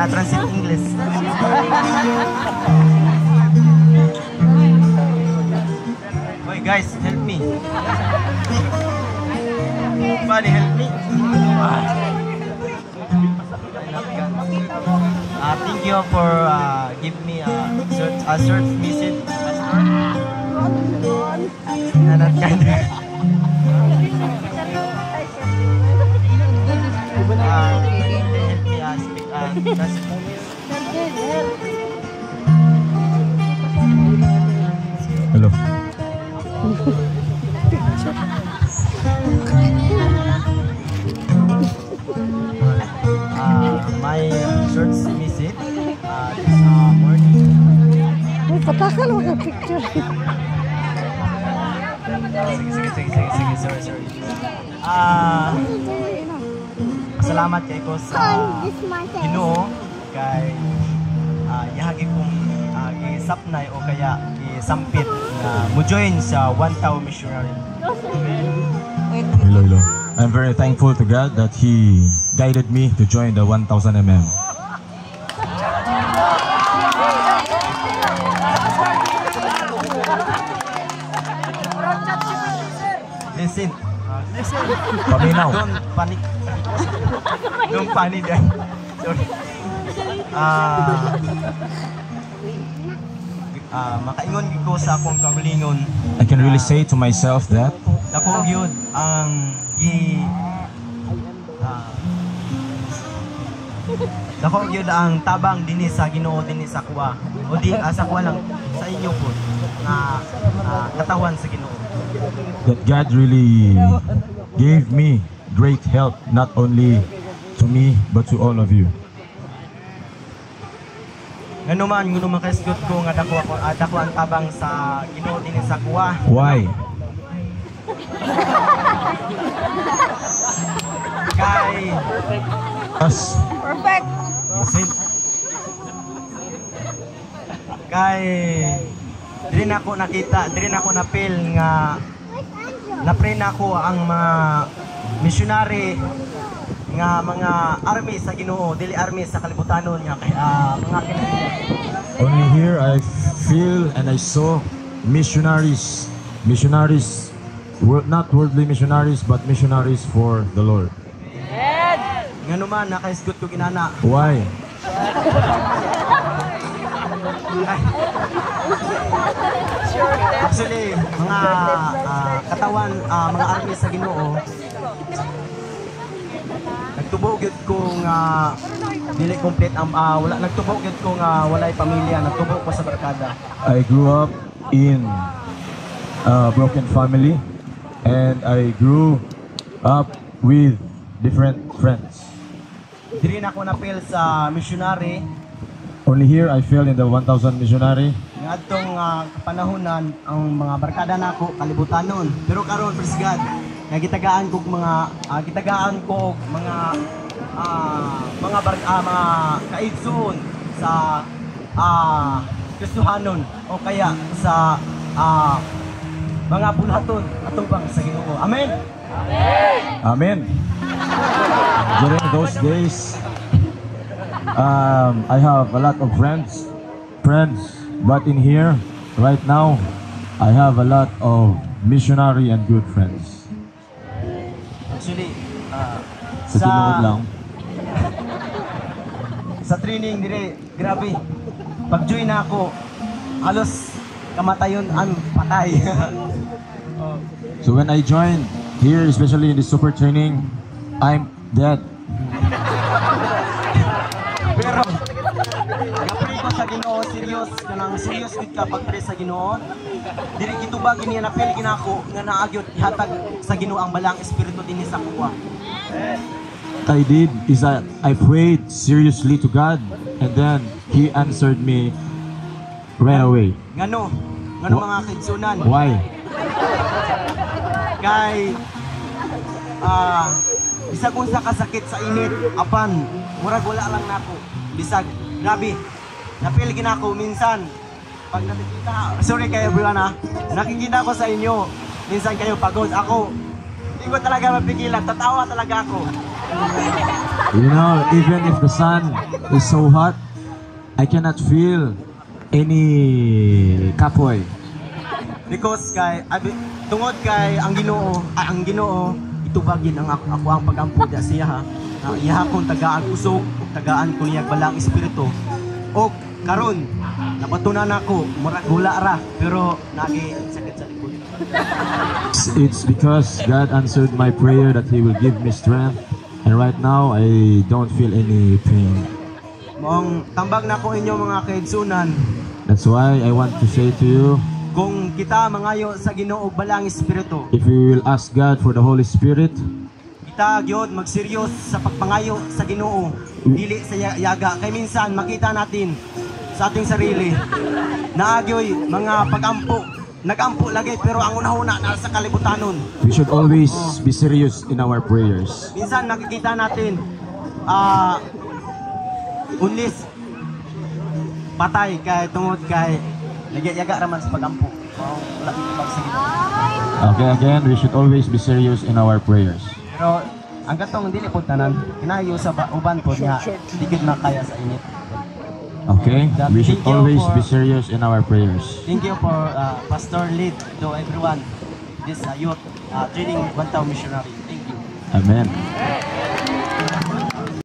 translate English. Boy, guys, help me. Somebody help me. Thank you for giving me a short message. And that kind of help me speak that's Hello. My short message this morning. Patakal mo ka picture. Sige, sorry. Salamat kay ko sa Ginoo kay yahagi kong gisapnay o kaya gisampit na mo join sa 1,000 missionary. Hello. I'm very thankful to God that He guided me to join the 1000 mm. Listen. Paminaw. Don't panic. Don't panic. Sorry. Makaingon ko sa akong kaugalingon. I can really say to myself that Dako gyud ang dako gyud ang tabang dinhi sa Ginoo dinhi sa kuwa. O di sa kuwa lang sa inyo po na katawan sa Ginoo. that God really gave me great help, not only to me but to all of you. Ngano man kaisgot ko nga dako ang tabang sa Ginoo dinhi sa kuwa. Why? Kay Us. Perfect. Listen. Kay diri na ako nakita, diri na ako na-feel nga na-pray na ako ang mga missionary nga mga army sa Ginoo, dili army sa kalibutanon nga mga Only here I feel and I saw missionaries, not worldly missionaries, but missionaries for the Lord. ngano man nakaisgot ko ginana. Why? Actually, mga katawan, mga army sa Ginoo, nagtubog yun ko nga dili complete wala nagtubog yun ko nga walay pamilya, nagtubog ko sa barkada. I grew up in a broken family and I grew up with different friends. Diri na ako na-feel sa missionary Only here I fell in the 1000 missionary. nga atong kapanahonan ang mga barkada nako kalibutanon. Pero karon praise God, nga gitagaan ko mga kaigsoon sa Kristohanon o kaya sa mga bulhaton atubang sa Ginoo. Amen. Amen. During those days, I have a lot of friends, but in here, right now, I have a lot of missionary and good friends. Actually, Sa tinuod lang. sa training dire, grabe. Pag-join na ako, halos kamatayon ang patay. So when I joined here, especially in the super training, I'm dead. Pero napili ko sa Ginoo, serious gid ka pag-pray sa Ginoo. Dili kitubag ini napili ginako nga naagyot ihatag sa Ginoo ang balang espiritu dinhi sa kuwa. What I did is that I prayed seriously to God, and then He answered me right away. Ngano mga kaigsunan. Why? Kay bisag unsa kasakit sa init apan murag wala lang nako. Bisag grabe. Napili ginako minsan pag nakikita, sorry kay everyone nakikita ko sa inyo minsan kayo pagod ako. Hindi ko talaga mapigilan, tatawa talaga ako. You know, even if the sun is so hot, I cannot feel any kapoy. Because tungod kay ang Ginoo itubagin ang ako ang pagampo diya siya ha. Iya akong tagaan usog, tagaan ko niya balang espiritu. O karon napatunan ako murag gula ra pero nagi sakit sa likod. It's because God answered my prayer that He will give me strength. And right now, I don't feel any pain. Mong tambag na ko inyo mga kaigsunan. That's why I want to say to you, Kung kita mangayo sa Ginoo og balang espiritu, if we will ask God for the Holy Spirit, kita gyud magseryos sa pagpangayo sa Ginoo, dili sa yaga. Kay minsan makita natin sa ating sarili naagyoy mga pagampo, nagampo lagi pero ang una-una nasa kalibutanon. we should always be serious in our prayers. Minsan nakikita natin unlis patay kay tungod kay yaga raman sa pagampo. Wala kitang sige. Okay, again, we should always be serious in our prayers. Pero ang gatong dili pod tanan kinayo sa uban pod nga dikit makaya sa init. Okay, we should always be serious in our prayers. Thank you for Pastor Lead to everyone. This youth training 1,000 missionary. Thank you. Amen.